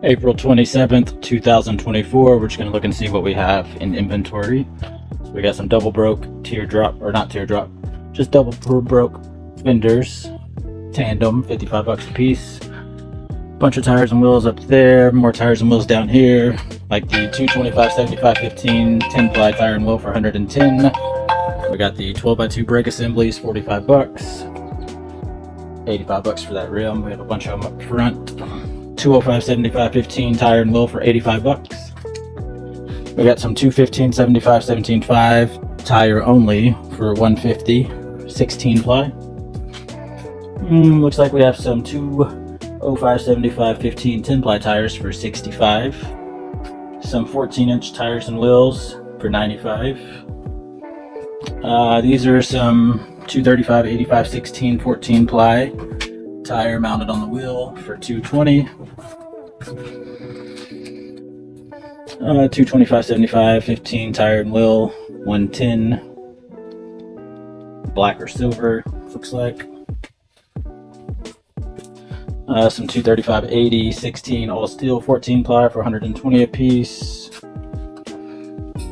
April 27th, 2024. We're just going to look and see what we have in inventory. So we got some double broke teardrop, or not teardrop, just double broke fenders, tandem, 55 bucks a piece. Bunch of tires and wheels up there, more tires and wheels down here, like the 225 75 15 10 ply tire and wheel for 110. We got the 12x2 brake assemblies, 45 bucks. 85 bucks for that rim. We have a bunch of them up front. 205 75 15 tire and wheel for 85 bucks. We got some 215 75 17 5 tire only for 150, 16 ply. Looks like we have some 205 75 15 10 ply tires for 65. Some 14-inch tires and wheels for 95. These are some 235 85 16 14 ply tire mounted on the wheel for 220. 225 75 15 tire and wheel 110. Black or silver, looks like. Some 235 80 16 all steel 14 ply for 120 a piece.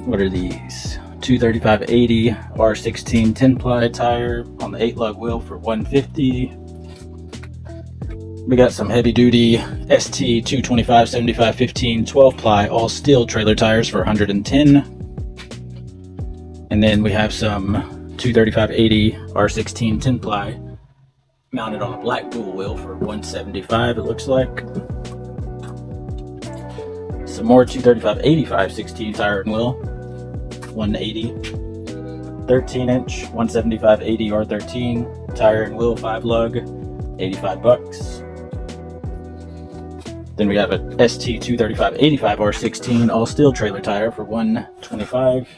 What are these? 235 80 R16 10 ply tire on the 8 lug wheel for 150. We got some heavy duty ST 225 75 15 12 ply all steel trailer tires for 110. And then we have some 235 80 R16 10 ply mounted on a black dual wheel for 175, it looks like. Some more 235 85 16 tire and wheel, 180. 13-inch 175 80 R13 tire and wheel 5 lug, 85 bucks. Then we have a ST 235 85 R16 all steel trailer tire for 125.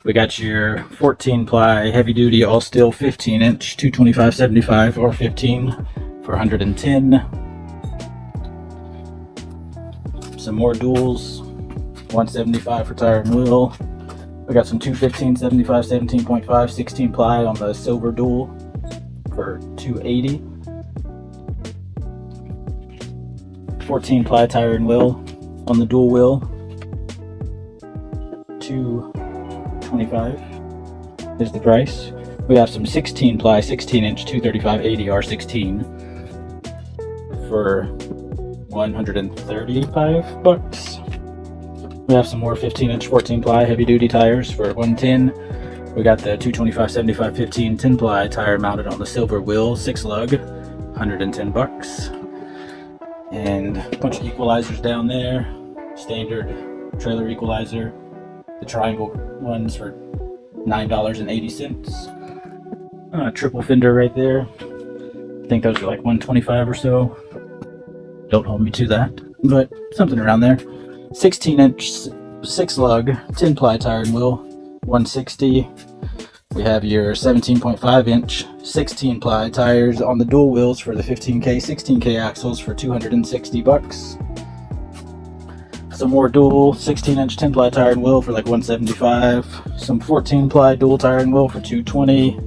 We got your 14 ply heavy duty all steel 15-inch 225 75 R15 for 110. Some more duals, 175 for tire and wheel. We got some 215 75 17.5 16 ply on the silver dual for 280. 14 ply tire and wheel on the dual wheel, 225 is the price. We have some 16 ply 16-inch 235 80 R16 for 135 bucks. We have some more 15-inch 14 ply heavy duty tires for 110. We got the 225 75 15 10 ply tire mounted on the silver wheel 6 lug, 110 bucks. And a bunch of equalizers down there, standard trailer equalizer, the triangle ones for $9.80. Triple fender right there. I think those are like 125 or so. Don't hold me to that, but something around there. 16-inch 6 lug 10 ply tire and wheel, 160. We have your 17.5-inch 16 ply tires on the dual wheels for the 15K 16K axles for 260 bucks. Some more dual 16-inch 10 ply tire and wheel for like 175. Some 14 ply dual tire and wheel for 220.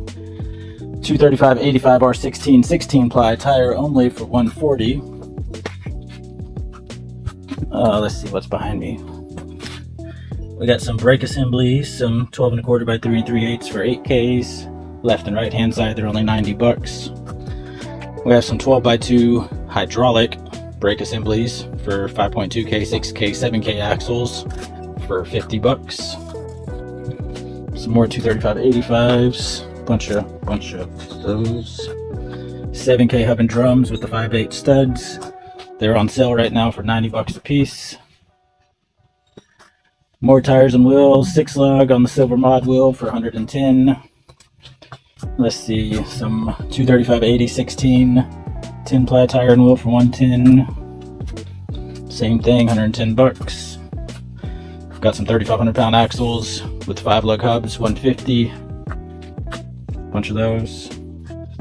235 85 R16 16 ply tire only for 140. Let's see what's behind me. We got some brake assemblies, some 12 1/4 by 3 3/8 for 8Ks. Left and right hand side, they're only 90 bucks. We have some 12x2 hydraulic brake assemblies for 5.2K, 6K, 7K axles for 50 bucks. Some more 235 85s, bunch of those. 7K hub and drums with the 5/8 studs. They're on sale right now for 90 bucks a piece. More tires and wheels, 6 lug on the silver mod wheel for 110. Let's see, some 235 80 16 10 ply tire and wheel for 110. Same thing, 110 bucks. We've got some 3,500 pound axles with 5 lug hubs, 150. Bunch of those.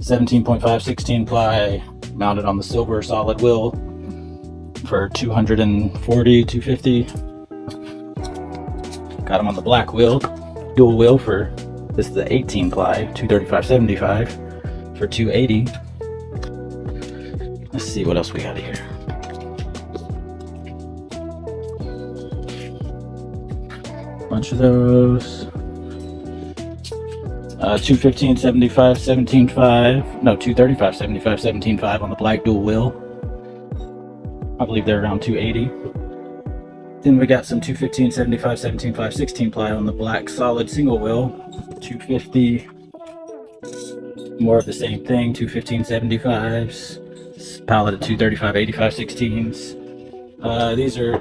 17.5 16 ply mounted on the silver solid wheel for 240, 250. Got them on the black wheel, dual wheel for, this is the 18 ply, 235 75 for 280. Let's see what else we got here. Bunch of those. 215 75 17.5. No, 235 75 17.5 on the black dual wheel. I believe they're around 280. Then we got some 215 75 17.5 16 ply on the black solid single wheel. 250. More of the same thing. 215 75s. Pallet of 235 85 16s. These are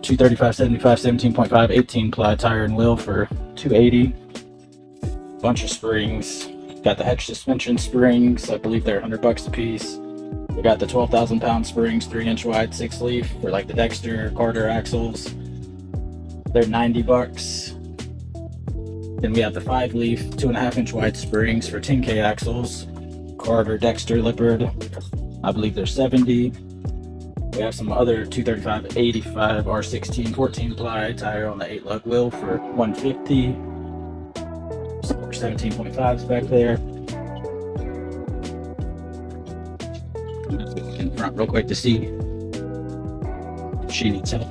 235 75 17.5 18 ply tire and wheel for 280. Bunch of springs. Got the hedge suspension springs. I believe they're $100 a piece. We got the 12,000 pound springs, 3-inch wide, 6 leaf for like the Dexter, Carter axles. They're $90. Then we have the 5 leaf, 2.5-inch wide springs for 10K axles. Carter, Dexter, Lippard. I believe they're 70. We have some other 235 85 R16 14 ply tire on the 8 lug wheel for 150. Some more 17.5s back there. In front real quick to see if she needs help.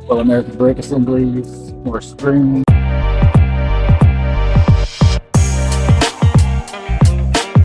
Well, American brake assemblies, more springs.